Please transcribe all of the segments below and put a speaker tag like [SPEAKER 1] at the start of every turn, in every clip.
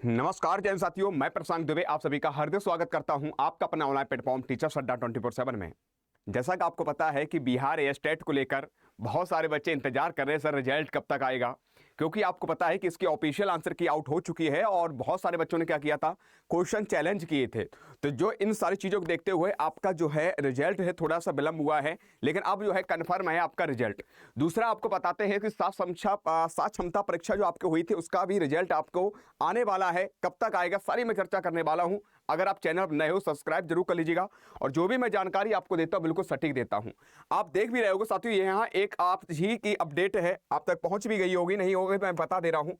[SPEAKER 1] नमस्कार जैन साथियों, मैं प्रशांत दुबे आप सभी का हार्दिक स्वागत करता हूं आपका अपना ऑनलाइन प्लेटफॉर्म टीचर्स अड्डा 24/7 में। जैसा कि आपको पता है कि बिहार एस्टेट को लेकर बहुत सारे बच्चे इंतजार कर रहे हैं, सर रिजल्ट कब तक आएगा, क्योंकि आपको पता है कि इसकी ऑफिशियल आंसर की आउट हो चुकी है और बहुत सारे बच्चों ने क्या किया था, क्वेश्चन चैलेंज किए थे। तो जो इन सारी चीज़ों को देखते हुए आपका जो है रिजल्ट है थोड़ा सा विलंब हुआ है, लेकिन अब जो है कन्फर्म है आपका रिजल्ट। दूसरा आपको बताते हैं कि सात क्षमता परीक्षा जो आपकी हुई थी उसका भी रिजल्ट आपको आने वाला है, कब तक आएगा सारी मैं चर्चा करने वाला हूँ। अगर आप चैनल नए हो सब्सक्राइब जरूर कर लीजिएगा और जो भी मैं जानकारी आपको देता हूँ बिल्कुल सटीक देता हूँ। आप देख भी रहे होगे साथियों, यहाँ एक आप ही की अपडेट है, आप तक पहुंच भी गई होगी, नहीं होगी मैं बता दे रहा हूँ।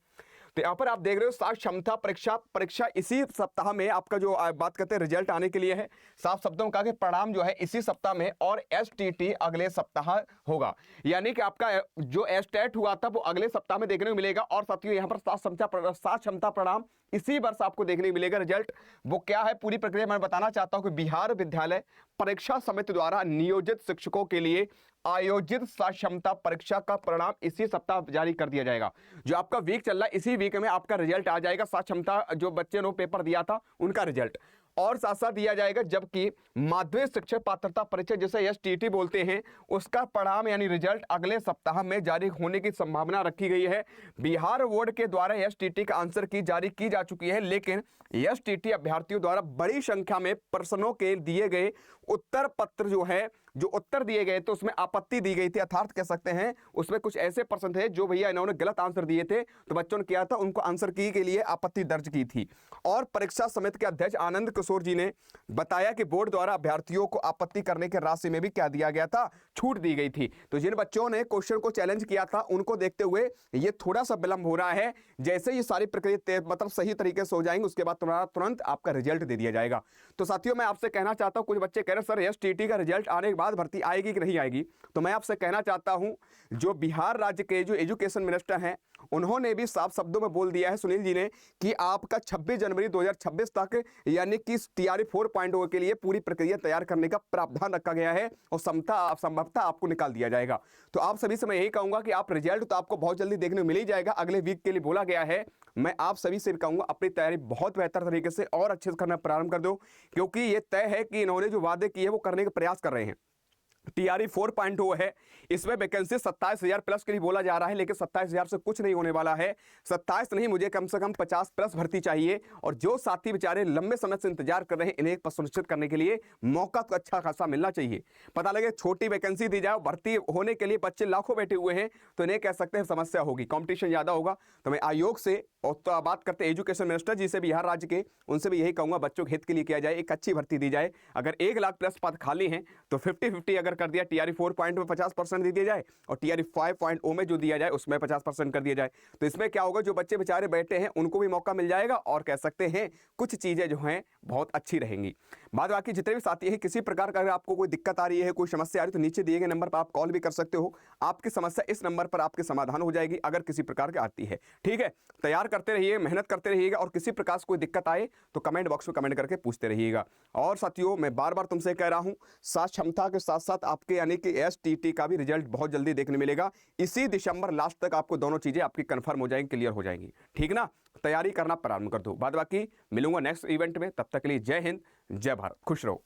[SPEAKER 1] तो यहाँ पर आप देख रहे हो सात क्षमता परीक्षा इसी सप्ताह में आपका जो बात करते हैं रिजल्ट आने के लिए है। साफ शब्दों का परिणाम जो है इसी सप्ताह में और एसटीटी अगले सप्ताह होगा, यानी कि आपका जो एस्टेट हुआ था वो अगले सप्ताह में देखने को मिलेगा। और साथियों यहाँ पर सात क्षमता परिणाम इसी वर्ष आपको देखने को मिलेगा। रिजल्ट वो क्या है पूरी प्रक्रिया मैं बताना चाहता हूं कि बिहार विद्यालय परीक्षा समिति द्वारा नियोजित शिक्षकों के लिए आयोजित सात क्षमता परीक्षा का परिणाम इसी सप्ताह जारी कर दिया जाएगा। जो आपका वीक चल रहा है इसी वीक में आपका रिजल्ट आ जाएगा। सात क्षमता जो बच्चे ने पेपर दिया था उनका रिजल्ट और साथ साथ दिया जाएगा, जबकि माध्यमिक शिक्षक पात्रता परीक्षा जिसे एसटीटी बोलते हैं उसका परिणाम यानी रिजल्ट अगले सप्ताह में जारी होने की संभावना रखी गई है। बिहार बोर्ड के द्वारा एसटीटी का आंसर की जारी की जा चुकी है, लेकिन एसटीटी अभ्यर्थियों द्वारा बड़ी संख्या में प्रश्नों के दिए गए उत्तर पत्र जो है जो उत्तर दिए गए थे उसमें आपत्ति दी गई थी, अर्थात कह सकते हैं उसमें कुछ ऐसे प्रश्न थे जो भैया इन्होंने गलत आंसर दिए थे तो बच्चों ने किया था उनको आंसर की के लिए आपत्ति दर्ज की थी। और परीक्षा समिति के अध्यक्ष आनंद किशोर जी ने बताया कि बोर्ड द्वारा अभ्यर्थियों को आपत्ति करने के राशि में भी क्या दिया गया था, छूट दी गई थी। तो जिन बच्चों ने क्वेश्चन को चैलेंज किया था उनको देखते हुए ये थोड़ा सा विलंब हो रहा है। जैसे ये सारी प्रक्रिया मतलब सही तरीके से हो जाएंगे उसके बाद तुरंत आपका रिजल्ट दे दिया जाएगा। तो साथियों मैं आपसे कहना चाहता हूं, कुछ बच्चे कह रहे सर एसटीटी का रिजल्ट आने के बाद भर्ती आएगी कि नहीं आएगी, तो मैं आपसे कहना चाहता हूं जो बिहार राज्य के जो एजुकेशन मिनिस्टर हैं उन्होंने भी साफ शब्दों में बोल दिया है सुनील जी ने कि आपका 26 जनवरी 2026 तक यानी कि टीआरई 4.0 के लिए पूरी प्रक्रिया तैयार करने का प्रावधान रखा गया है और संभवतः आपको निकाल दिया जाएगा। तो आप सभी से मैं यही कहूंगा कि आप रिजल्ट तो आपको बहुत जल्दी देखने को मिल ही जाएगा, अगले वीक के लिए बोला गया है। मैं आप सभी से कहूंगा अपनी तैयारी बहुत बेहतर तरीके से और अच्छे से करना प्रारंभ कर दो, क्योंकि ये तय है कि इन्होंने जो वादे किए वो करने का प्रयास कर रहे हैं। टीआरई 4.0 है, इसमें वैकेंसी 27,000 प्लस के लिए बोला जा रहा है, लेकिन 27,000 से कुछ नहीं होने वाला है। 27 नहीं, मुझे कम से कम 50 प्लस भर्ती चाहिए। और जो साथी बेचारे लंबे समय से इंतजार कर रहे हैं इन्हें सुनिश्चित करने के लिए मौका तो अच्छा खासा मिलना चाहिए। पता लगे छोटी वैकेंसी दी जाए, भर्ती होने के लिए बच्चे लाखों बैठे हुए हैं तो इन्हें कह सकते हैं समस्या होगी, कॉम्पिटिशन ज़्यादा होगा। तो मैं आयोग से और तो बात करते एजुकेशन मिनिस्टर जी से बिहार राज्य के, उनसे भी यही कहूंगा बच्चों के हित के लिए किया जाए, एक अच्छी भर्ती दी जाए। अगर 1 लाख प्लस पद खाली हैं तो 50-50 अगर कर दिया, टीआरई 4.0 में 50% दे दिया जाए और टीआरई 5.0 में जो दिया जाए उसमें 50% कर दिया जाए। तो इसमें क्या होगा, जो बच्चे बेचारे बैठे हैं उनको भी मौका मिल जाएगा और कह सकते हैं कुछ चीज़ें जो हैं बहुत अच्छी रहेंगी। बाद बाकी जितने भी साथी हैं किसी प्रकार का अगर आपको कोई दिक्कत आ रही है, कोई समस्या आ रही है तो नीचे दिए गए नंबर पर आप कॉल भी कर सकते हो। आपकी समस्या इस नंबर पर आपके समाधान हो जाएगी अगर किसी प्रकार की आती है। ठीक है, तैयार करते रहिए, मेहनत करते रहिएगा और किसी प्रकार से कोई दिक्कत आए तो कमेंट बॉक्स में कमेंट करके पूछते रहिएगा। और साथियों मैं बार बार तुमसे कह रहा हूं, सात क्षमता के साथ साथ आपके यानी कि एसटीटी का भी रिजल्ट बहुत जल्दी देखने मिलेगा। इसी दिसंबर लास्ट तक आपको दोनों चीजें आपकी कंफर्म हो जाएंगी, क्लियर हो जाएंगी। ठीक ना, तैयारी करना प्रारंभ कर दो। बाद बाकी मिलूंगा नेक्स्ट इवेंट में, तब तक के लिए जय हिंद, जय भारत, खुश रहो।